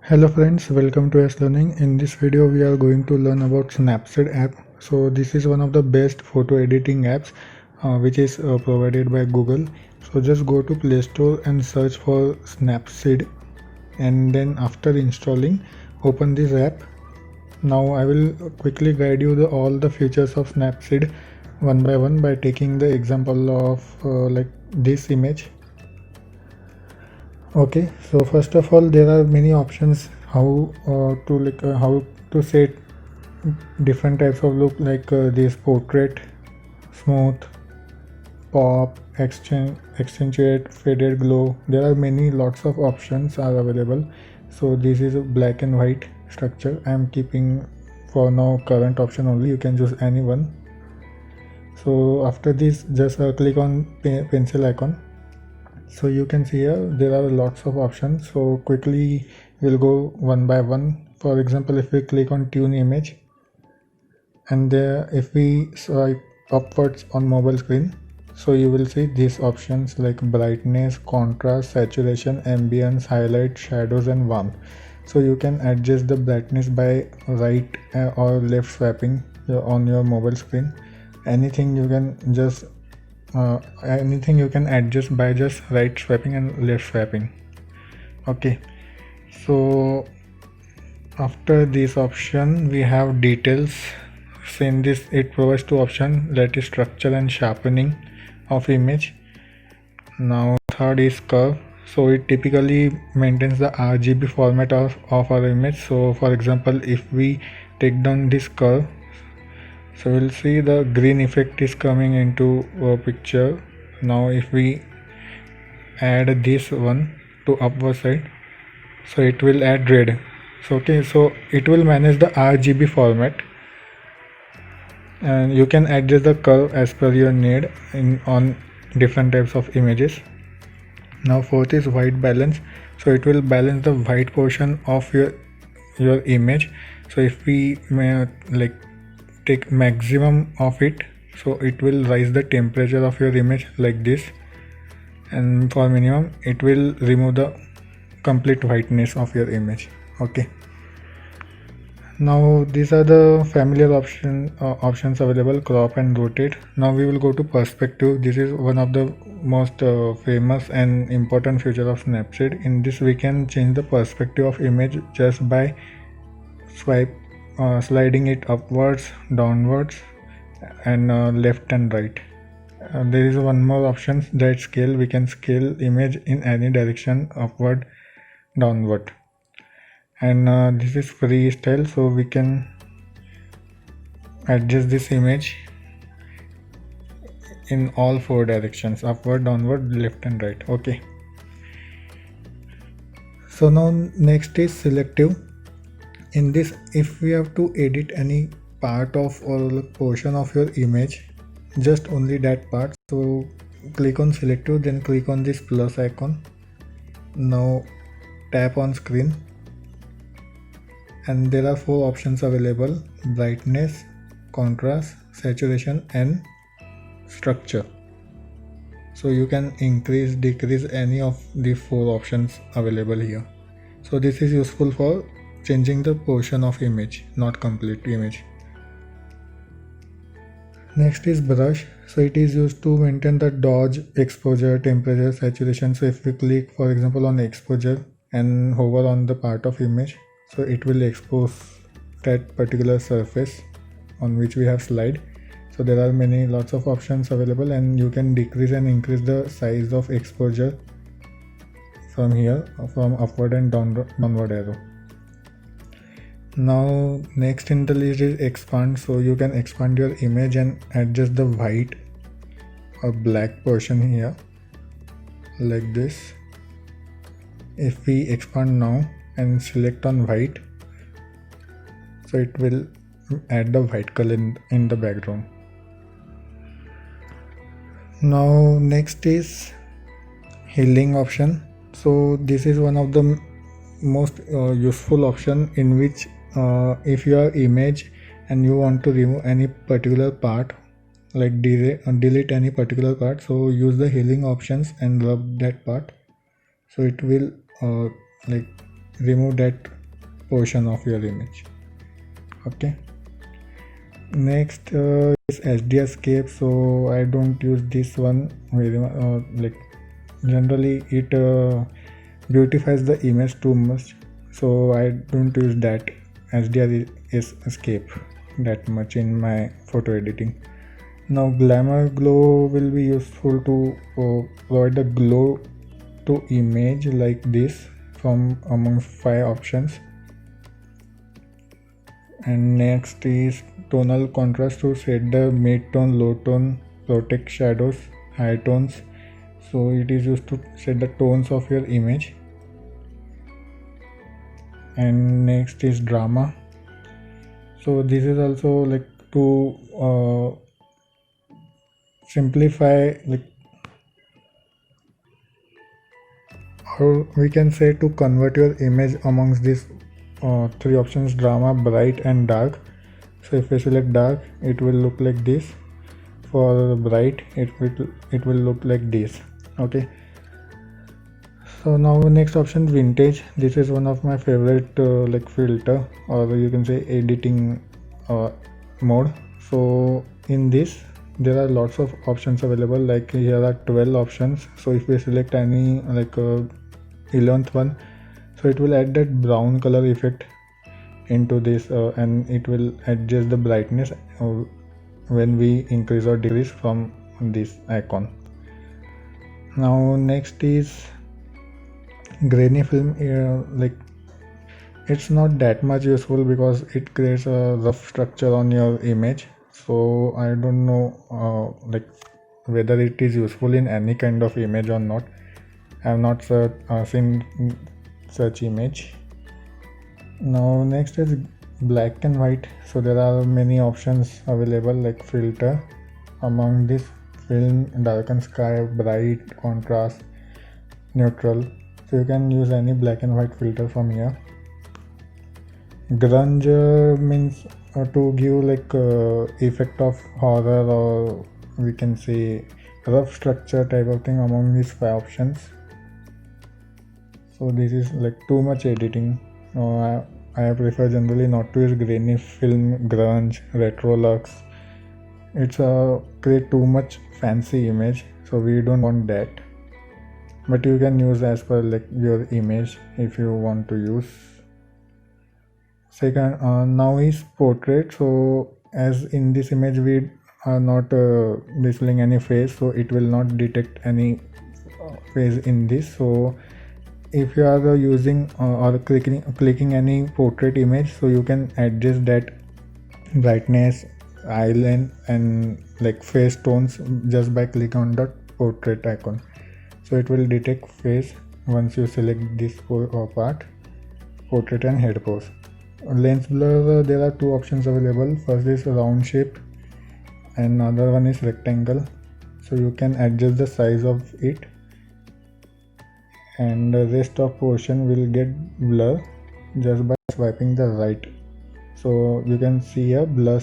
Hello friends, welcome to S Learning. In this video we are going to learn about Snapseed app. So this is one of the best photo editing apps which is provided by Google. So just go to Play Store and search for Snapseed, and then after installing open this app. Now I will quickly guide you all the features of Snapseed one by one by taking the example of like this image. Okay, so first of all there are many options how to set different types of look, like this portrait, smooth, pop, accentuate, faded, glow. There are many lots of options are available. So this is a black and white structure. I am keeping for now current option only. You can choose any one. So after this just click on pencil icon. So you can see here there are lots of options. So quickly we'll go one by one. For example, if we click on tune image, and there if we swipe upwards on mobile screen, so you will see these options like brightness, contrast, saturation, ambience, highlight, shadows and warmth. So you can adjust the brightness by right or left swiping on your mobile screen. Anything you can just anything you can adjust by just right swiping and left swiping. Okay, so after this option we have details. So in this it provides two options, that is structure and sharpening of image. Now third is curve. So it typically maintains the RGB format of our image. So for example, if we take down this curve, so we'll see the green effect is coming into a picture. Now if we add this one to upper side, so it will add red. So okay, so it will manage the RGB format, and you can adjust the curve as per your need on different types of images. Now fourth is white balance. So it will balance the white portion of your image. So if we may like take maximum of it, so it will raise the temperature of your image like this, and for minimum it will remove the complete whiteness of your image. Okay, now these are the familiar options available, crop and rotate. Now we will go to perspective. This is one of the most famous and important feature of Snapseed. In this we can change the perspective of image just by sliding it upwards, downwards and left and right. There is one more option, that scale. We can scale image in any direction, upward, downward, and this is freestyle, so we can adjust this image in all four directions, upward, downward, left and right. Okay, so now next is selective. In this, if we have to edit any part of or portion of your image, just only that part, so click on selective, then click on this plus icon. Now tap on screen, and there are four options available: brightness, contrast, saturation and structure. So you can increase, decrease any of the four options available here. So this is useful for changing the portion of image, not complete image. Next is brush. So it is used to maintain the dodge, exposure, temperature, saturation. So if we click for example on exposure and hover on the part of image, so it will expose that particular surface on which we have slide. So there are lots of options available, and you can decrease and increase the size of exposure from here, from upward and downward arrow. Now next in the list is expand. So you can expand your image and adjust the white or black portion here like this. If we expand now and select on white, so it will add the white color in the background. Now next is healing option. So this is one of the most useful option, in which if your image and you want to remove any particular part, like delete any particular part, so use the healing options and rub that part. So it will like remove that portion of your image. Okay, next is HD escape. So I don't use this one very much. Like generally it beautifies the image too much, so I don't use that HDR escape that much in my photo editing. Now glamour glow will be useful to provide a glow to image like this from among 5 options. And next is tonal contrast to set the mid tone, low tone, protect shadows, high tones. So it is used to set the tones of your image. And next is drama. So this is also like to simplify, like, or we can say to convert your image amongst these 3 options: drama, bright and dark. So if we select dark, it will look like this. For bright, it will look like this. Okay, so now next option, vintage. This is one of my favorite like filter, or you can say editing mode. So in this there are lots of options available, like here are 12 options. So if we select any, like 11th one, so it will add that brown color effect into this and it will adjust the brightness when we increase or decrease from this icon. Now next is grainy film. Like it's not that much useful because it creates a rough structure on your image. So I don't know like whether it is useful in any kind of image or not. I have not seen such image. Now next is black and white. So there are many options available, like filter. Among this, film, darken sky, bright, contrast, neutral. So you can use any black and white filter from here. Grunge means to give like effect of horror, or we can say rough structure type of thing among these 5 options. So this is like too much editing. I prefer generally not to use grainy film, grunge, retro lux. It's create too much fancy image, so we don't want that. But you can use as per like your image if you want to use. Second, now is portrait. So as in this image we are not displaying any face, so it will not detect any face in this. So if you are using or clicking any portrait image, so you can adjust that brightness, island and like face tones just by clicking on the portrait icon. So it will detect face once you select this part, portrait and head pose. Lens blur, there are 2 options available. First is round shape and another one is rectangle. So you can adjust the size of it, and the rest of portion will get blur just by swiping the right. So you can see a blur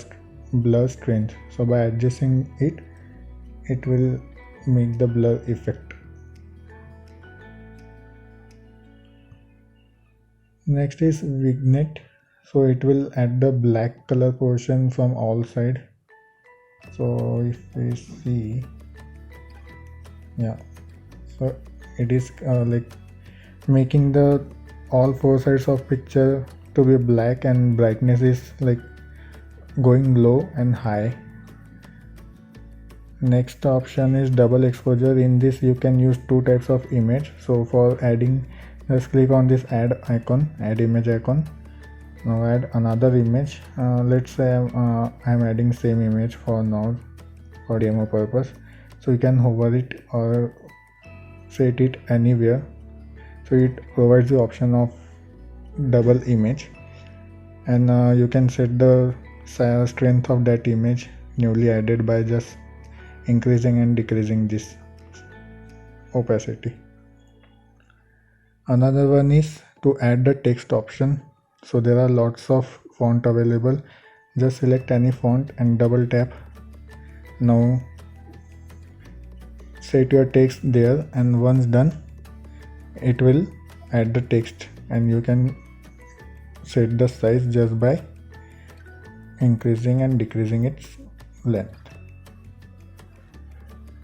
strength. So by adjusting it, it will make the blur effect. Next is vignette. So it will add the black color portion from all side. So if we see, yeah, so it is like making the all 4 sides of picture to be black, and brightness is like going low and high. Next option is double exposure. In this you can use 2 types of image. So for adding, just click on this add image icon. Now add another image. Let's say I'm adding same image for now for demo purpose. So you can hover it or set it anywhere. So it provides the option of double image, and you can set the strength of that image newly added by just increasing and decreasing this opacity. Another one is to add the text option. So there are lots of font available. Just select any font and double tap. Now set your text there, and once done, it will add the text and you can set the size just by increasing and decreasing its length.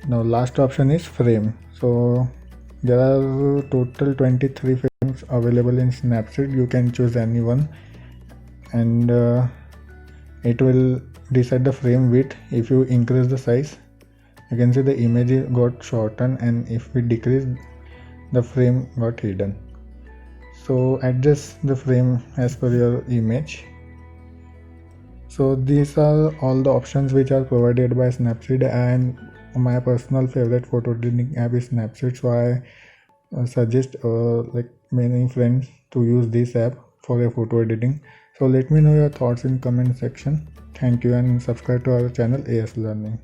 Now last option is frame. So there are total 23 frames available in Snapseed. You can choose any one, and it will decide the frame width. If you increase the size, you can see the image got shortened, and if we decrease, the frame got hidden. So adjust the frame as per your image. So these are all the options which are provided by Snapseed, and my personal favorite photo editing app is Snapseed. So I suggest like many friends to use this app for a photo editing. So let me know your thoughts in comment section. Thank you, and subscribe to our channel AS Learning.